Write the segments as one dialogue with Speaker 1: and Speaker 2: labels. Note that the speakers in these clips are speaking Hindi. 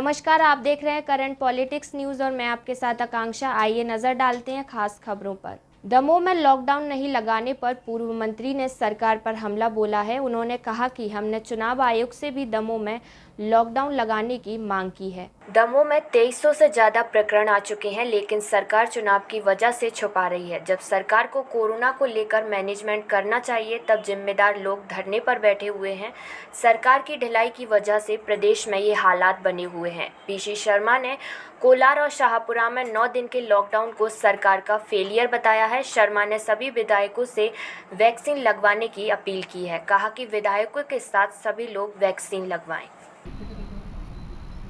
Speaker 1: नमस्कार, आप देख रहे हैं करंट पॉलिटिक्स न्यूज़ और मैं आपके साथ आकांक्षा। आइए नज़र डालते हैं खास खबरों पर। दमोह में लॉकडाउन नहीं लगाने पर पूर्व मंत्री ने सरकार पर हमला बोला है। उन्होंने कहा कि हमने चुनाव आयोग से भी दमोह में लॉकडाउन लगाने की मांग की है। दमोह में 2300 से ज़्यादा प्रकरण आ चुके हैं, लेकिन सरकार चुनाव की वजह से छुपा रही है। जब सरकार को कोरोना को लेकर मैनेजमेंट करना चाहिए, तब जिम्मेदार लोग धरने पर बैठे हुए हैं। सरकार की ढिलाई की वजह से प्रदेश में ये हालात बने हुए हैं। पीसी शर्मा ने कोलार और शाहपुरा में 9 दिन के लॉकडाउन को सरकार का फेलियर बताया है। शर्मा ने सभी विधायकों से वैक्सीन लगवाने की अपील की है। कहा कि विधायकों के साथ सभी लोग वैक्सीन लगवाएं।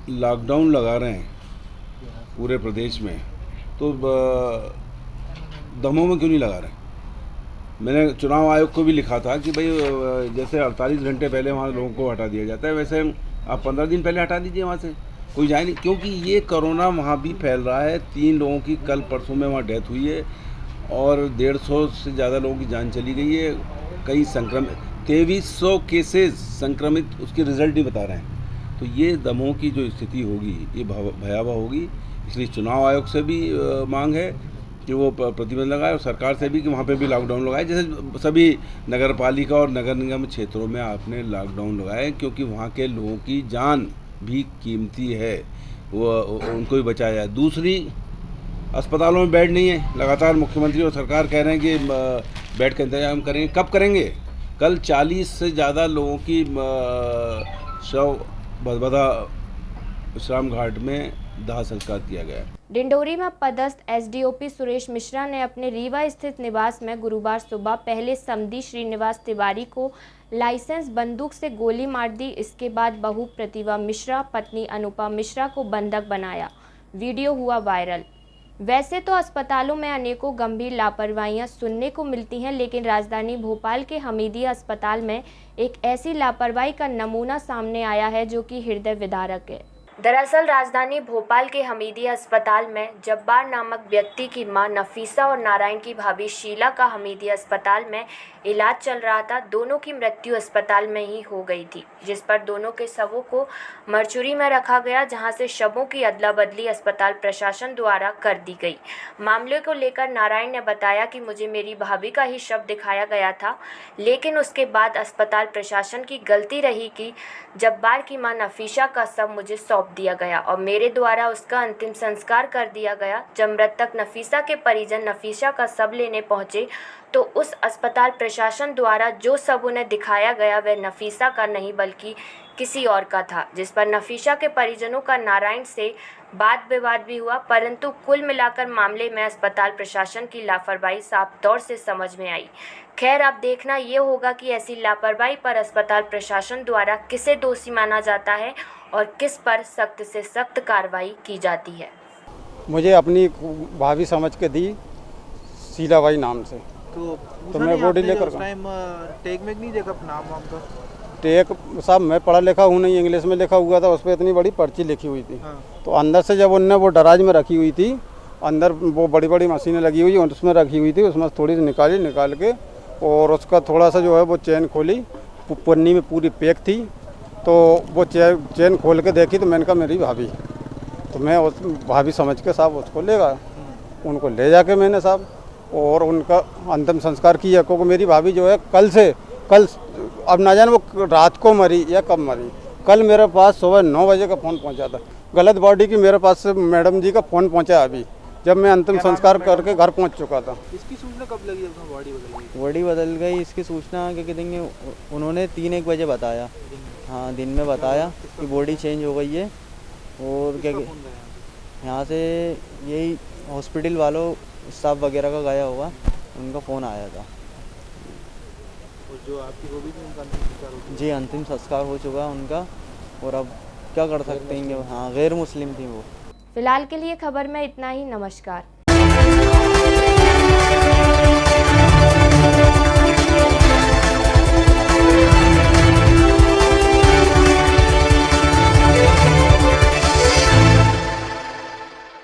Speaker 2: लॉकडाउन लगा रहे हैं पूरे प्रदेश में, तो दमोह में क्यों नहीं लगा रहे? मैंने चुनाव आयोग को भी लिखा था कि भाई जैसे 48 घंटे पहले वहाँ लोगों को हटा दिया जाता है, वैसे आप 15 दिन पहले हटा दीजिए वहाँ से, कोई जाए नहीं। क्योंकि ये कोरोना वहाँ भी फैल रहा है। 3 लोगों की कल परसों में वहाँ डेथ हुई है और 150 से ज़्यादा लोगों की जान चली गई है। कई संक्रमित 2300 केसेस संक्रमित उसके रिजल्ट ही बता रहे हैं। तो ये दमोह की जो स्थिति होगी ये भयावह होगी। इसलिए चुनाव आयोग से भी मांग है कि वो प्रतिबंध लगाए और सरकार से भी कि वहाँ पे भी लॉकडाउन लगाए, जैसे सभी नगर पालिका और नगर निगम क्षेत्रों में आपने लॉकडाउन लगाए, क्योंकि वहाँ के लोगों की जान भी कीमती है, वो उनको भी बचाया जाए। दूसरी, अस्पतालों में बेड नहीं है। लगातार मुख्यमंत्री और सरकार कह रहे हैं कि बेड का इंतजाम करेंगे। कब करेंगे? कल 40 से ज़्यादा लोगों की शव भदभदा विश्राम घाट में दाह संस्कार किया गया।
Speaker 1: डिंडोरी में पदस्थ एसडीओपी सुरेश मिश्रा ने अपने रीवा स्थित निवास में गुरुवार सुबह पहले समधी श्रीनिवास तिवारी को लाइसेंस बंदूक से गोली मार दी। इसके बाद बहू प्रतिभा मिश्रा, पत्नी अनुपा मिश्रा को बंधक बनाया। वीडियो हुआ वायरल। वैसे तो अस्पतालों में अनेकों गंभीर लापरवाहियां सुनने को मिलती हैं, लेकिन राजधानी भोपाल के हमीदिया अस्पताल में एक ऐसी लापरवाही का नमूना सामने आया है जो कि हृदय विदारक है। दरअसल राजधानी भोपाल के हमीदिया अस्पताल में जब्बार नामक व्यक्ति की मां नफीसा और नारायण की भाभी शीला का हमीदिया अस्पताल में इलाज चल रहा था। दोनों की मृत्यु अस्पताल में ही हो गई थी, जिस पर दोनों के शवों को मरचुरी में रखा गया, जहां से शवों की अदला बदली अस्पताल प्रशासन द्वारा कर दी गई। मामले को लेकर नारायण ने बताया कि मुझे मेरी भाभी का ही शव दिखाया गया था, लेकिन उसके बाद अस्पताल प्रशासन की गलती रही कि जब्बार की मां नफीसा का शव मुझे सौंप दिया गया और मेरे द्वारा उसका अंतिम संस्कार कर दिया गया। जब मृतक नफीसा के परिजन नफीसा का शव लेने पहुंचे तो उस अस्पताल प्रशासन द्वारा जो शव उन्हें दिखाया गया वह नफीसा का नहीं बल्कि किसी और का था, जिस पर नफीसा के परिजनों का नारायण से वाद विवाद भी हुआ। परंतु कुल मिलाकर मामले में अस्पताल प्रशासन की लापरवाही साफ तौर से समझ में आई। खैर, अब देखना ये होगा कि ऐसी लापरवाही पर अस्पताल प्रशासन द्वारा किसे दोषी माना जाता है और किस पर सख्त से सख्त कार्रवाई की जाती है।
Speaker 3: मुझे अपनी भाभी समझ के दी, शीलाबाई नाम से, तो मैं बॉडी लेकर
Speaker 4: टेक में नहीं देखा नाम वाम का।
Speaker 3: टेक साहब, मैं पढ़ा लिखा हूँ नहीं, इंग्लिश में लिखा हुआ था, उस पर इतनी बड़ी पर्ची लिखी हुई थी।
Speaker 4: हाँ।
Speaker 3: तो अंदर से जब उनने वो दराज में रखी हुई थी, अंदर वो बड़ी बड़ी मशीनें लगी हुई और उसमें रखी हुई थी, उसमें थोड़ी सी निकाल के और उसका थोड़ा सा जो है वो चैन खोली, पन्नी में पूरी पैक थी। तो वो चैन खोल के देखी तो मैंने कहा मेरी भाभी, तो मैं उस भाभी समझ के साहब उसको ले गया। उनको ले जाके मैंने साहब और उनका अंतिम संस्कार किया, क्योंकि मेरी भाभी जो है कल अब ना जाने वो रात को मरी या कब मरी। कल मेरे पास सुबह 9 बजे का फ़ोन पहुंचा था, गलत बॉडी की मेरे पास से मैडम जी का फ़ोन पहुंचा अभी, जब मैं अंतिम संस्कार करके घर पहुंच चुका था।
Speaker 4: इसकी सूचना कब लगी? बॉडी बदल गई?
Speaker 5: बॉडी बदल गई, इसकी सूचना क्या कहते हैं उन्होंने 3-1 बजे बताया। हाँ, दिन में बताया कि बॉडी चेंज हो गई है। और क्या यहाँ से यही हॉस्पिटल वालों स्टाफ वगैरह का गया होगा, उनका फ़ोन आया था।
Speaker 4: और जो आपकी वो भी उनका अंतिम संस्कार हो गया?
Speaker 5: जी, अंतिम संस्कार हो चुका उनका। और अब क्या कर सकते हैं, हाँ, गैर मुस्लिम थी वो।
Speaker 1: फिलहाल के लिए खबर में इतना ही। नमस्कार।